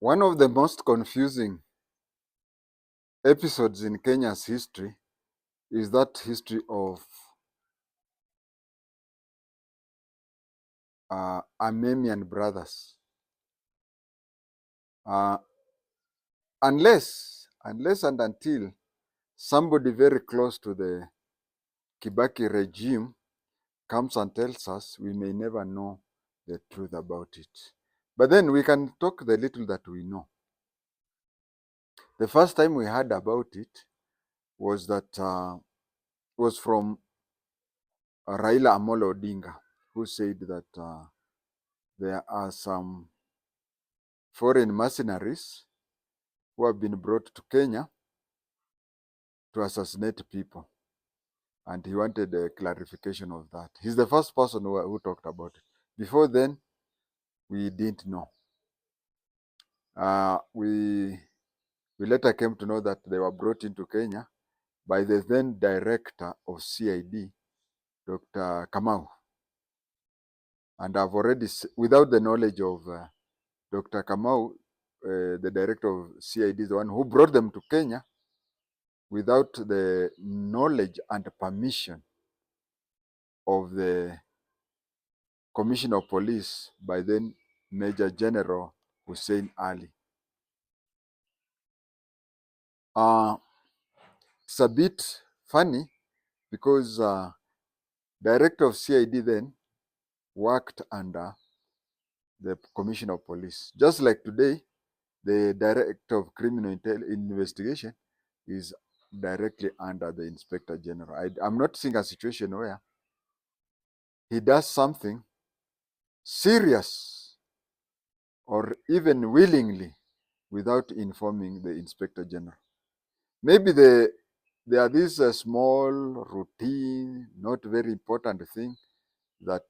One of the most confusing episodes in Kenya's history is that history of Armenian brothers. Uh, unless and until somebody very close to the Kibaki regime comes and tells us, we may never know the truth about it. But then we can talk the little that we know. The first time we heard about it was from Raila Amolo Odinga, who said that there are some foreign mercenaries who have been brought to Kenya to assassinate people. And he wanted a clarification of that. He's the first person who talked about it. Before then, we didn't know. We later came to know that they were brought into Kenya by the then director of CID, Dr. Kamau. And I've already, without the knowledge of Dr. Kamau, the director of CID, is the one who brought them to Kenya without the knowledge and permission of the Commissioner of Police, by then Major General Hussein Ali. It's a bit funny because director of CID then worked under the Commissioner of Police. Just like today, the director of criminal investigation is directly under the Inspector General. I'm not seeing a situation where he does something serious or even willingly without informing the Inspector General. Maybe there are these small, routine, not very important thing that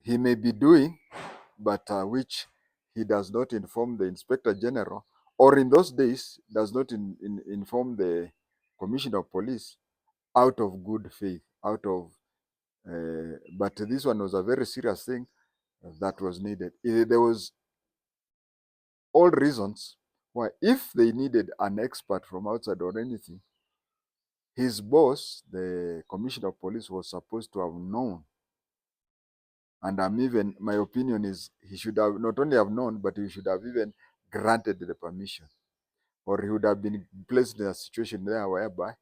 he may be doing, but which he does not inform the Inspector General, or in those days does not inform the Commissioner of Police out of good faith, but this one was a very serious thing that was needed. There was all reasons why, if they needed an expert from outside or anything, his boss, the Commissioner of Police, was supposed to have known. And my opinion is he should have not only have known, but he should have even granted the permission. Or he would have been placed in a situation there whereby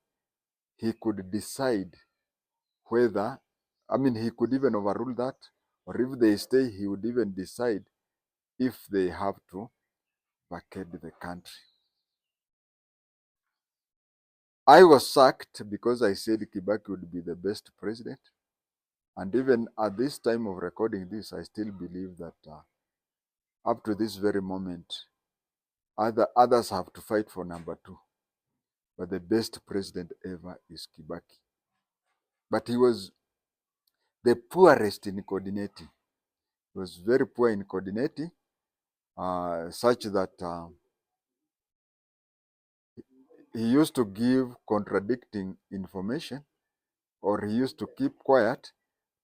he could decide whether, he could even overrule that, or if they stay, he would even decide if they have to vacate the country. I was sacked because I said Kibaki would be the best president. And even at this time of recording this, I still believe that up to this very moment, others have to fight for number 2. But the best president ever is Kibaki. But he was the poorest in coordinating. He was very poor in coordinating, such that he used to give contradicting information, or he used to keep quiet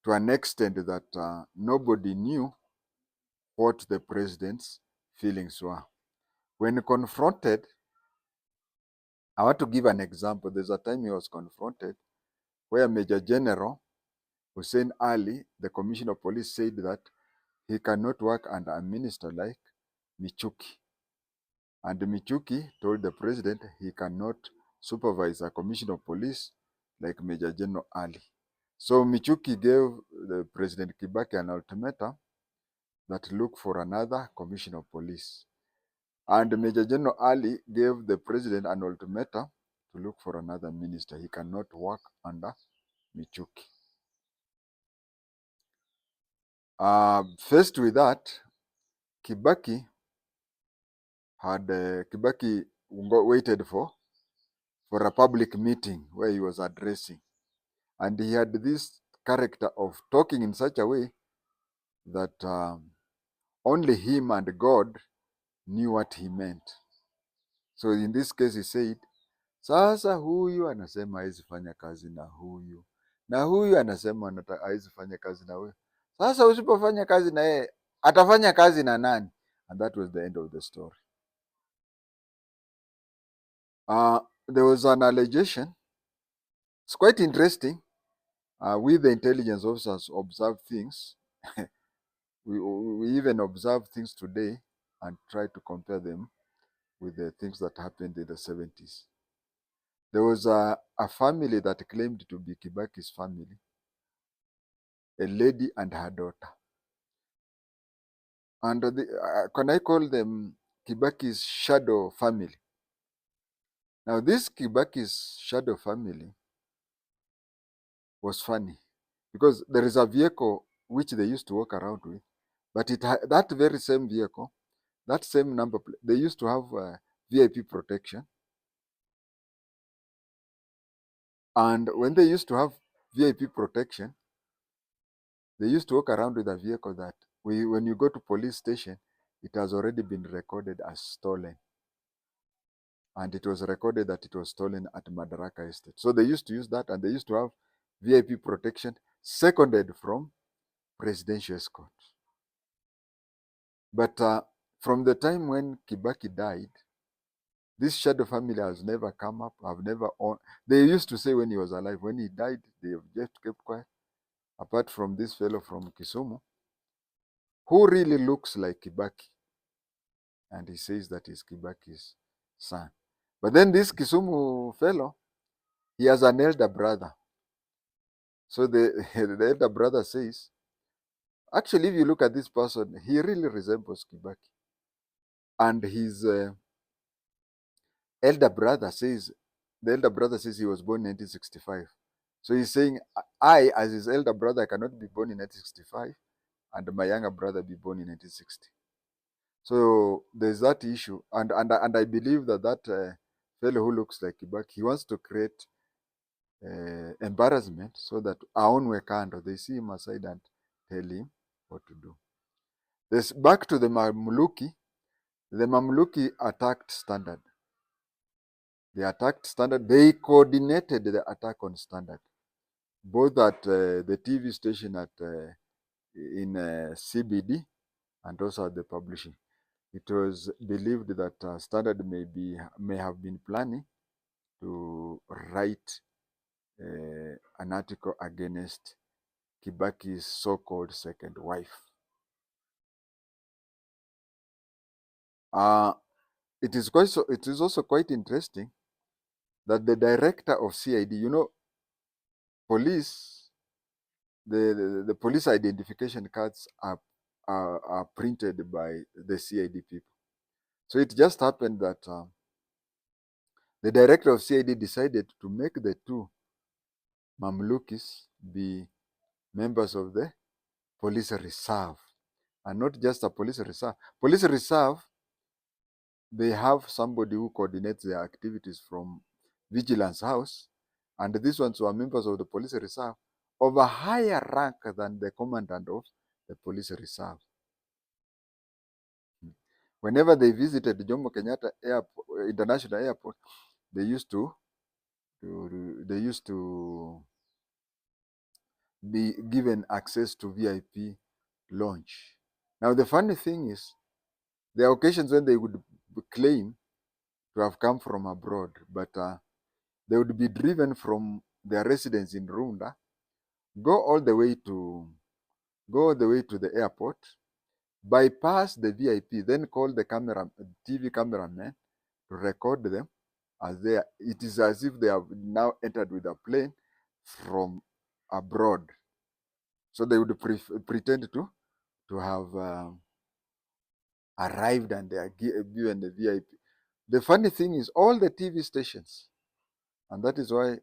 to an extent that nobody knew what the president's feelings were. When confronted, I want to give an example. There's a time he was confronted where Major General Hussein Ali, the Commissioner of Police, said that he cannot work under a minister like Michuki. And Michuki told the president he cannot supervise a Commissioner of Police like Major General Ali. So Michuki gave the President Kibaki an ultimatum that look for another Commissioner of Police. And Major General Ali gave the president an ultimatum to look for another minister. He cannot work under Michuki. Faced with that, Kibaki waited for a public meeting where he was addressing. And he had this character of talking in such a way that only him and God knew what he meant. So in this case he said, sasa huyu anasema hawezi fanya kazi na huyu anasema hawezi fanya kazi na huyu. Sasa usipofanya kazi na yeye, Atafanya kazi na nani? And that was the end of the story. There was an allegation. It's quite interesting. We, the intelligence officers, observe things. we even observe things today and try to compare them with the things that happened in the 70s. There was a family that claimed to be Kibaki's family, a lady and her daughter. And can I call them Kibaki's shadow family? Now, this Kibaki's shadow family was funny because there is a vehicle which they used to walk around with, but that very same vehicle, that same number plate, they used to have VIP protection. And when they used to have VIP protection, they used to walk around with a vehicle that when you go to police station, it has already been recorded as stolen. And it was recorded that it was stolen at Madaraka Estate. So they used to use that, and they used to have VIP protection seconded from presidential escort. But from the time when Kibaki died, this shadow family has never come up. Have never on. They used to say when he was alive, when he died, they have just kept quiet. Apart from this fellow from Kisumu, who really looks like Kibaki, and he says that he's Kibaki's son. But then this Kisumu fellow, he has an elder brother. So the elder brother says, actually, if you look at this person, he really resembles Kibaki. And his elder brother says, the elder brother says he was born in 1965. So he's saying, I, as his elder brother, cannot be born in 1965, and my younger brother be born in 1960. So there's that issue. And I believe that fellow who looks like Kibaki, he wants to create embarrassment so that aonwe kando, they see him aside and tell him what to do. This back to the Mamluki. The Mamluki attacked Standard. They attacked Standard. They coordinated the attack on Standard, both at the TV station in CBD and also at the publishing. It was believed that Standard may have been planning to write an article against Kibaki's so-called second wife. It is also quite interesting that the director of CID, police, the police identification cards are printed by the CID people. So it just happened that the director of CID decided to make the two Mamlukis be members of the police reserve, and not just a police reserve. Police reserve, they have somebody who coordinates their activities from Vigilance House, and these ones were members of the police reserve of a higher rank than the commandant of the police reserve. Whenever they visited Jomo Kenyatta Airport, International Airport, they used to be given access to VIP lounge. Now the funny thing is, there are occasions when they would claim to have come from abroad, but they would be driven from their residence in Runda, go all the way to the airport, bypass the VIP, then call the TV cameraman to record them as they are. It is as if they have now entered with a plane from abroad. So they would pretend to have arrived, and they are given the VIP. The funny thing is, all the TV stations, and that is why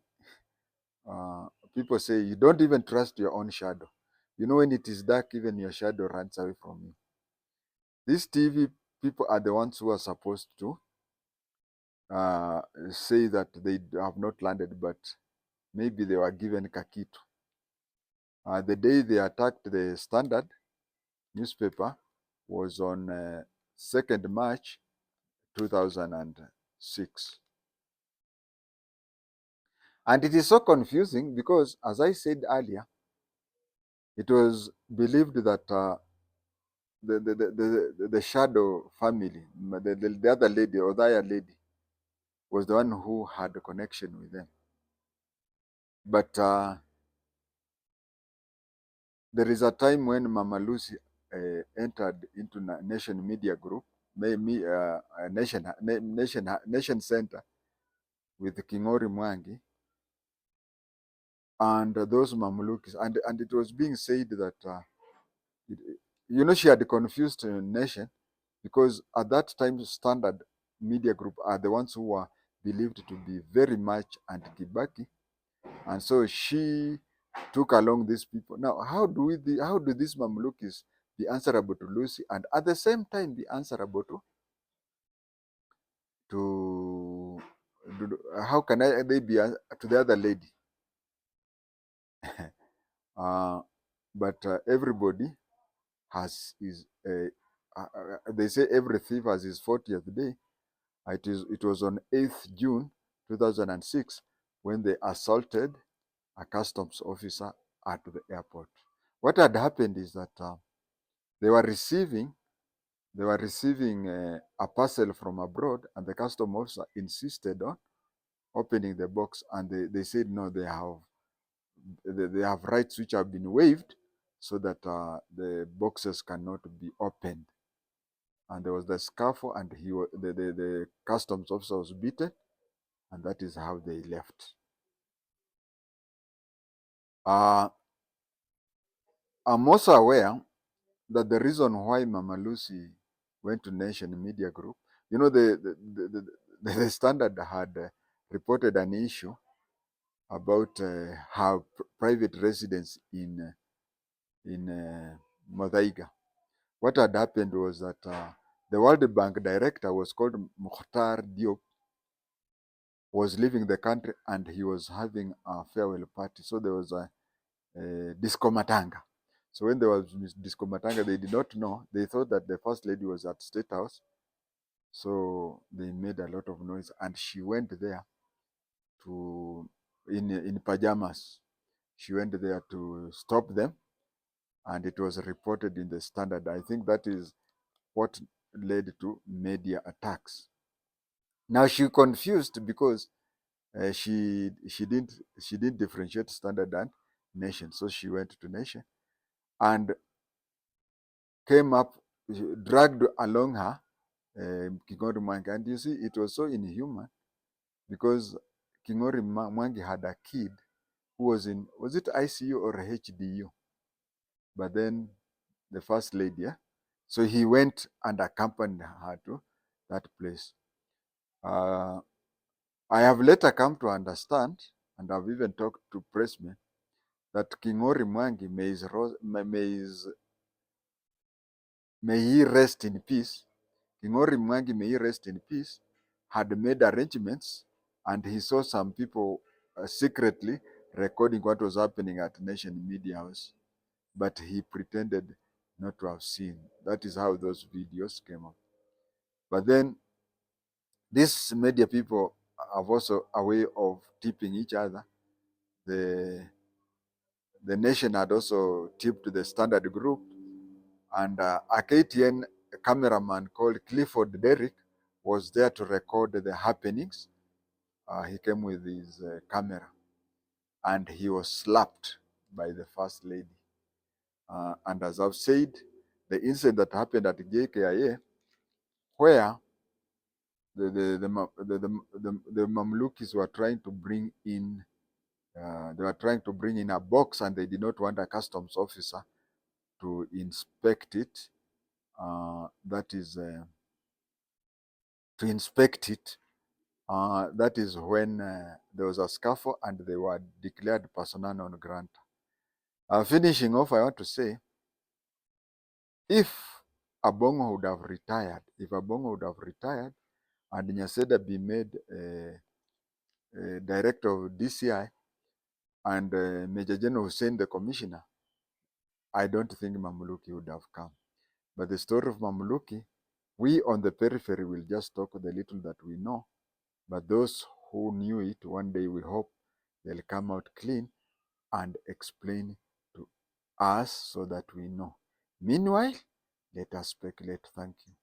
people say you don't even trust your own shadow. When it is dark, even your shadow runs away from you. These TV people are the ones who are supposed to say that they have not landed, but maybe they were given kakitu. The day they attacked the Standard newspaper was on 2nd March 2006. And it is so confusing because, as I said earlier, it was believed that the shadow family, the other lady or the other lady was the one who had a connection with them. But there is a time when Mama Lucy entered into Nation Media Group, Nation Center with Kingori Mwangi and those Mamlukis, and it was being said that it, she had confused Nation because at that time Standard Media Group are the ones who were believed to be very much anti-Kibaki, and so she took along these people. Now, how do these Mamlukis be answerable to Lucy and at the same time be answerable to how can they be to the other lady? But everybody has his. They say every thief has his 40th day. It was on 8th June 2006 when they assaulted a customs officer at the airport. What had happened is that they were receiving a parcel from abroad, and the customs officer insisted on opening the box, and they said no, they have rights which have been waived, so that the boxes cannot be opened. And there was the scuffle, and the customs officer was beaten, and that is how they left. I'm also aware that the reason why Mama Lucy went to Nation Media Group, the Standard had reported an issue about her private residence in Muthaiga. What had happened was that the World Bank director was called Mukhtar Diop, was leaving the country, and he was having a farewell party. So there was a disco matanga. So when there was disco matanga, they did not know. They thought that the first lady was at State House. So they made a lot of noise, and she went there in pajamas. She went there to stop them, and it was reported in the Standard. I think that is what led to media attacks. Now she confused because she didn't differentiate Standard and Nation, so she went to Nation and came up, dragged along her Kingori Mwangi, and you see it was so inhuman because Kingori Mwangi had a kid who was it ICU or HDU, but then the first lady, yeah? So he went and accompanied her to that place. I have later come to understand, and I've even talked to pressmen, that Kingori Mwangi, may he rest in peace. Kingori Mwangi, may he rest in peace, had made arrangements, and he saw some people secretly recording what was happening at Nation Media House, but he pretended not to have seen. That is how those videos came up. But then these media people have also a way of tipping each other. The Nation had also tipped the Standard Group, and a KTN cameraman called Clifford Derrick was there to record the happenings. He came with his camera, and he was slapped by the first lady. And as I've said, the incident that happened at JKIA, where the Mamlukis were trying to bring in, a box, and they did not want a customs officer to inspect it. That is to inspect it. That is when there was a scuffle, and they were declared persona non grata. Finishing off, I want to say, if Abongo would have retired, and Nyaseda be made director of DCI, and Major General Hussein the commissioner, I don't think Mamluki would have come. But the story of Mamluki, we on the periphery will just talk the little that we know. But those who knew it, one day we hope they'll come out clean and explain to us so that we know. Meanwhile, let us speculate. Thank you.